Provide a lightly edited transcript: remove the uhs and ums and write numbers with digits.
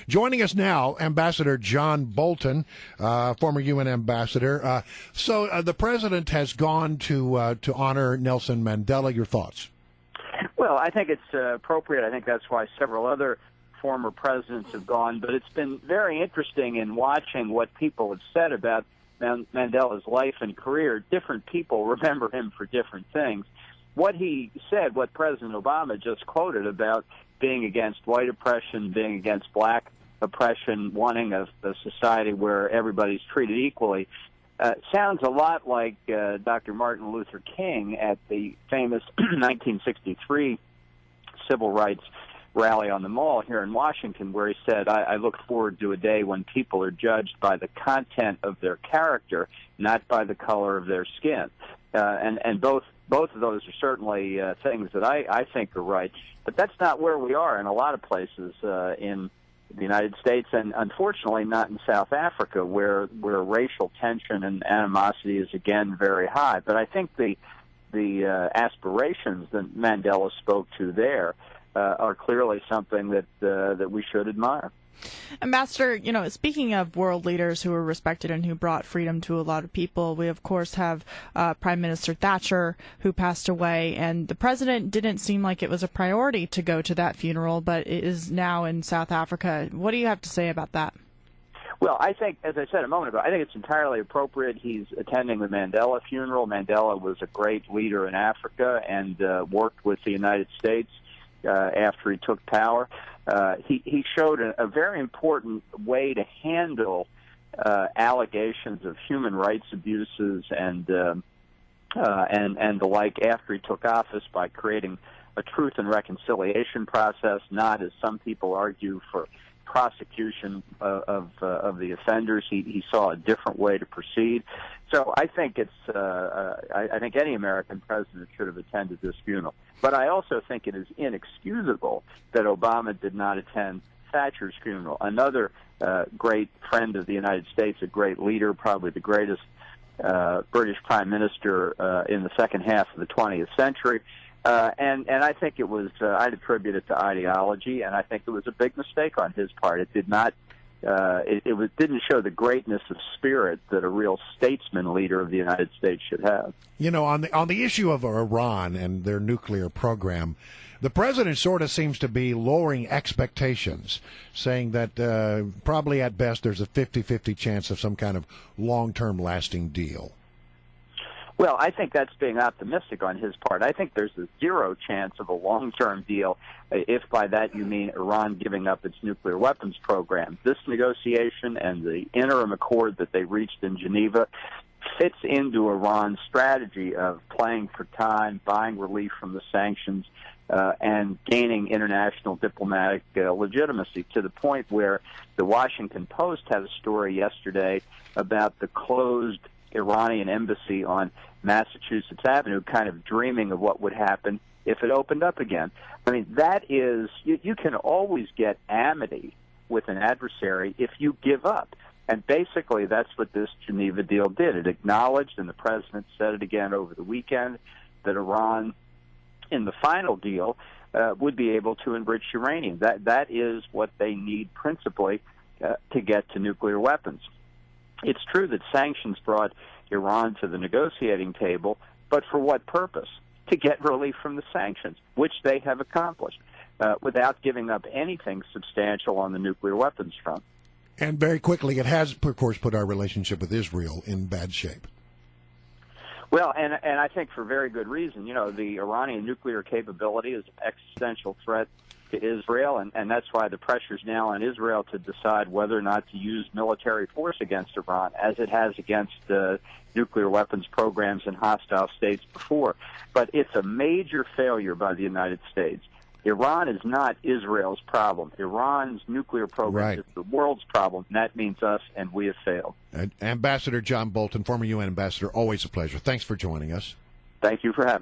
Joining us now, Ambassador John Bolton, former UN ambassador. So the president has gone to honor Nelson Mandela. Your thoughts? Well, I think it's appropriate. I think that's why several other former presidents have gone. But it's been very interesting in watching what people have said about Mandela's life and career. Different people remember him for different things. What he said, what President Obama just quoted about being against white oppression, being against black oppression, wanting a society where everybody's treated equally, sounds a lot like Dr. Martin Luther King at the famous 1963 civil rights rally on the Mall here in Washington, where he said, I look forward to a day when people are judged by the content of their character, not by the color of their skin. And both of those are certainly things that I think are right. But that's not where we are in a lot of places in the United States, and unfortunately not in South Africa, where racial tension and animosity is again very high. But I think the aspirations that Mandela spoke to there are clearly something that we should admire. Ambassador, speaking of world leaders who were respected and who brought freedom to a lot of people, we of course have Prime Minister Thatcher, who passed away, and the president didn't seem like it was a priority to go to that funeral, but it is now in South Africa. What do you have to say about that? Well, I think, as I said a moment ago, I think it's entirely appropriate. He's attending the Mandela funeral. Mandela was a great leader in Africa and worked with the United States after he took power. He showed a very important way to handle allegations of human rights abuses and the like after he took office by creating a truth and reconciliation process, not, as some people argue, for prosecution of the offenders. He saw a different way to proceed. So I think I think any American president should have attended this funeral. But I also think it is inexcusable that Obama did not attend Thatcher's funeral. Another great friend of the United States, a great leader, probably the greatest British prime minister in the second half of the 20th century. And I think it was, I'd attribute it to ideology, and I think it was a big mistake on his part. It did not, didn't show the greatness of spirit that a real statesman leader of the United States should have. On the issue of Iran and their nuclear program, the president sort of seems to be lowering expectations, saying that probably at best there's a 50-50 chance of some kind of long-term lasting deal. Well, I think that's being optimistic on his part. I think there's a zero chance of a long-term deal, if by that you mean Iran giving up its nuclear weapons program. This negotiation and the interim accord that they reached in Geneva fits into Iran's strategy of playing for time, buying relief from the sanctions, and gaining international diplomatic legitimacy, to the point where the Washington Post had a story yesterday about the closed Iranian embassy on Massachusetts Avenue, kind of dreaming of what would happen if it opened up again. I mean, that is, you can always get amity with an adversary if you give up. And basically, that's what this Geneva deal did. It acknowledged, and the president said it again over the weekend, that Iran, in the final deal, would be able to enrich uranium. That is what they need principally to get to nuclear weapons. It's true that sanctions brought Iran to the negotiating table, but for what purpose? To get relief from the sanctions, which they have accomplished, without giving up anything substantial on the nuclear weapons front. And very quickly, it has, of course, put our relationship with Israel in bad shape. Well, and I think for very good reason. The Iranian nuclear capability is an existential threat to Israel, and that's why the pressure's now on Israel to decide whether or not to use military force against Iran, as it has against nuclear weapons programs in hostile states before. But it's a major failure by the United States. Iran is not Israel's problem. Iran's nuclear program is the world's problem, and that means us, and we have failed. Ambassador John Bolton, former UN ambassador, always a pleasure. Thanks for joining us. Thank you for having me.